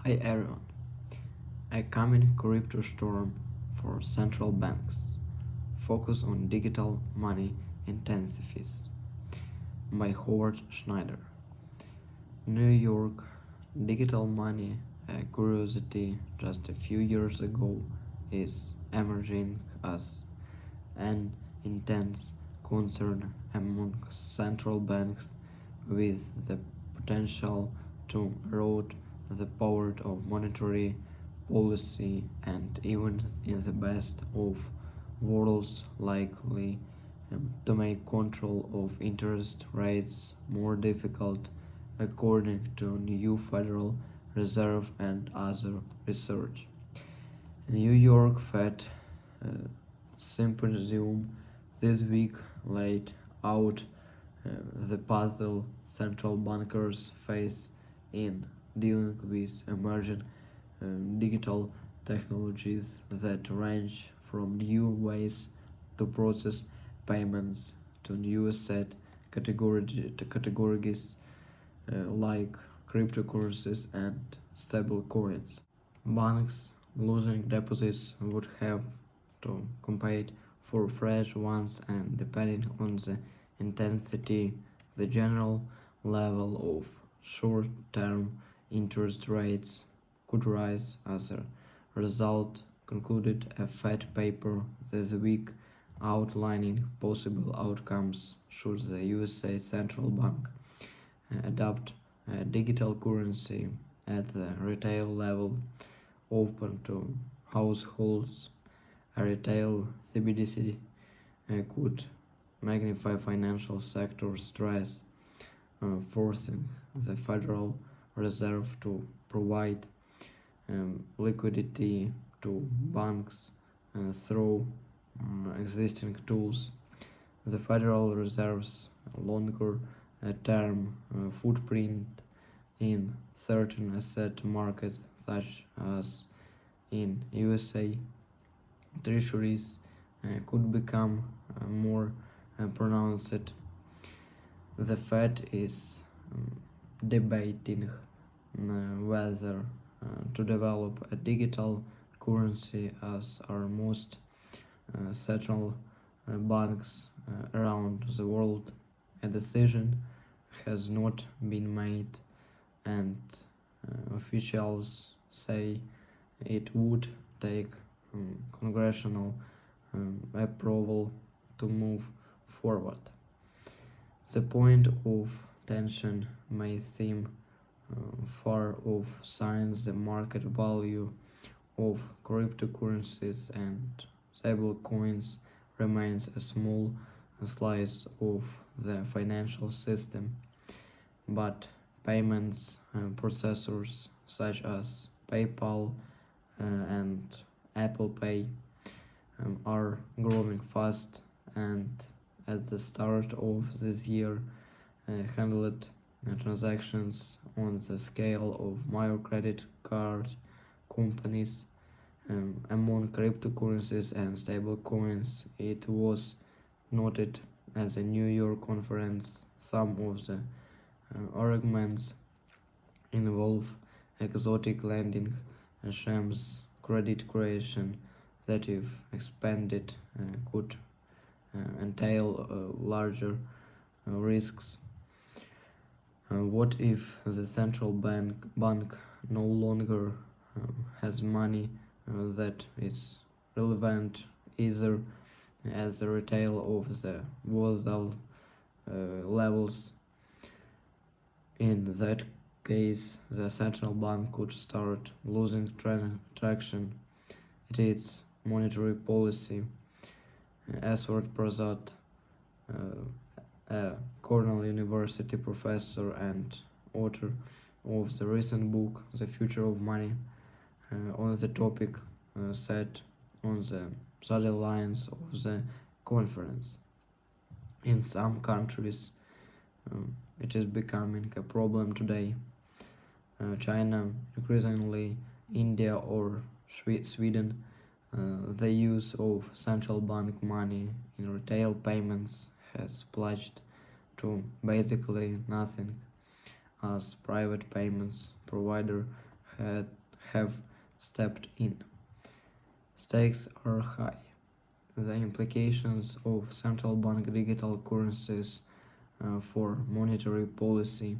Hi everyone, a coming crypto storm for central banks. Focus on digital money intensifies. By Howard Schneider. New York digital money, a curiosity just a few years ago, is emerging as an intense concern among central banks with the potential to erode the power of monetary policy and even in the best of worlds likely to make control of interest rates more difficult according to new Federal Reserve and other research. New York Fed uh, Symposium this week laid out the puzzle central bankers face in dealing with emerging digital technologies that range from new ways to process payments to new asset categories like cryptocurrencies and stablecoins. Banks losing deposits would have to compete for fresh ones, and depending on the intensity, the general level of short-term interest rates could rise as a result, concluded a Fed paper this week outlining possible outcomes should the USA Central Bank adopt a digital currency at the retail level open to households. A retail CBDC could magnify financial sector stress, forcing the Federal Reserve to provide liquidity to banks through existing tools. The Federal Reserve's longer term footprint in certain asset markets, such as in USA treasuries, could become more pronounced. The Fed is debating whether to develop a digital currency as are most central banks around the world. A decision has not been made, and officials say it would take congressional approval to move forward. The point of tension may seem far off since the market value of cryptocurrencies and stablecoins remains a small slice of the financial system, but payments processors such as PayPal and Apple Pay are growing fast, and at the start of this year handled transactions on the scale of microcredit card companies. Among cryptocurrencies and stablecoins, it was noted at the New York conference some of the arguments involve exotic lending schemes, credit creation that, if expanded, could entail larger risks. What if the central bank no longer has money that is relevant either at the retail of the volatile levels? In that case, the central bank could start losing traction at its monetary policy. Edward Prasad, a Cornell University professor and author of the recent book The Future of Money on the topic, said on the sidelines of the conference. In some countries, it is becoming a problem today. China, increasingly India or Sweden, the use of central bank money in retail payments has pledged to basically nothing, as private payments providers have stepped in. Stakes are high. The implications of central bank digital currencies for monetary policy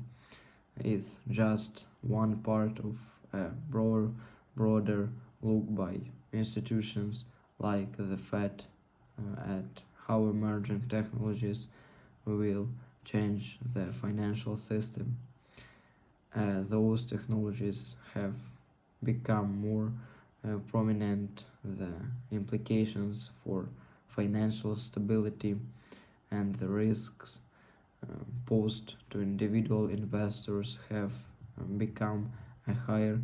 is just one part of a broader look by institutions like the Fed at how emerging technologies will change the financial system. Those technologies have become more prominent, the implications for financial stability and the risks posed to individual investors have become a higher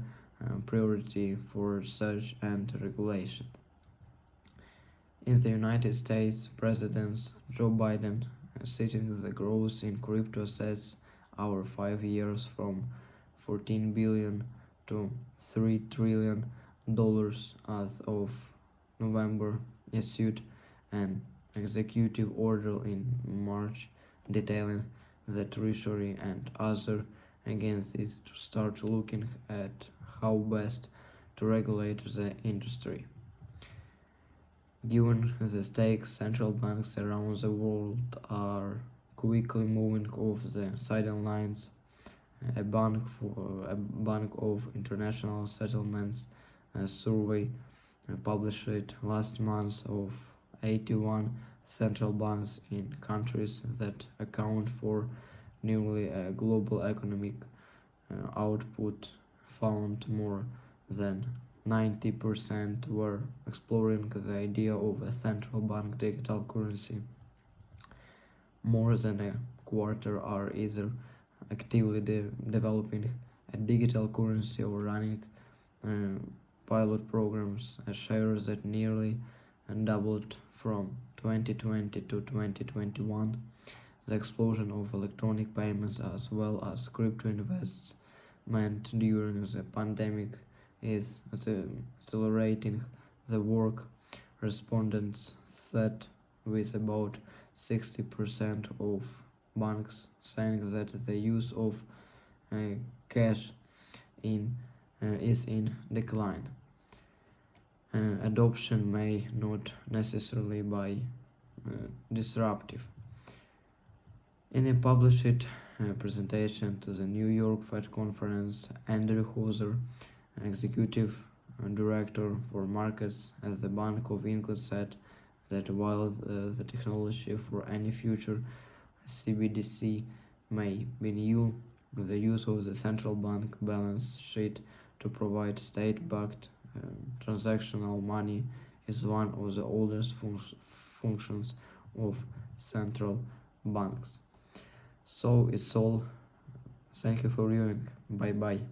priority for research and regulation. In the United States, President Joe Biden, citing the growth in crypto assets over 5 years from 14 billion to $3 trillion as of November, issued an executive order in March detailing the Treasury and other agencies to start looking at how best to regulate the industry. Given the stakes, central banks around the world are quickly moving off the sidelines. A Bank of International Settlements survey published last month of 81 central banks in countries that account for nearly a global economic output found more than 90% were exploring the idea of a central bank digital currency. More than a quarter are either actively developing a digital currency or running pilot programs, a share that nearly doubled from 2020 to 2021. The explosion of electronic payments as well as crypto investment during the pandemic is accelerating the work. Respondents said, with about 60% of banks saying that the use of cash is in decline. Adoption may not necessarily be disruptive. In a published presentation to the New York Fed conference, Andrew Hauser, executive director for markets at the Bank of England, said that while the technology for any future CBDC may be new, the use of the central bank balance sheet to provide state-backed transactional money is one of the oldest functions of central banks. So it's all. Thank you for viewing. Bye bye.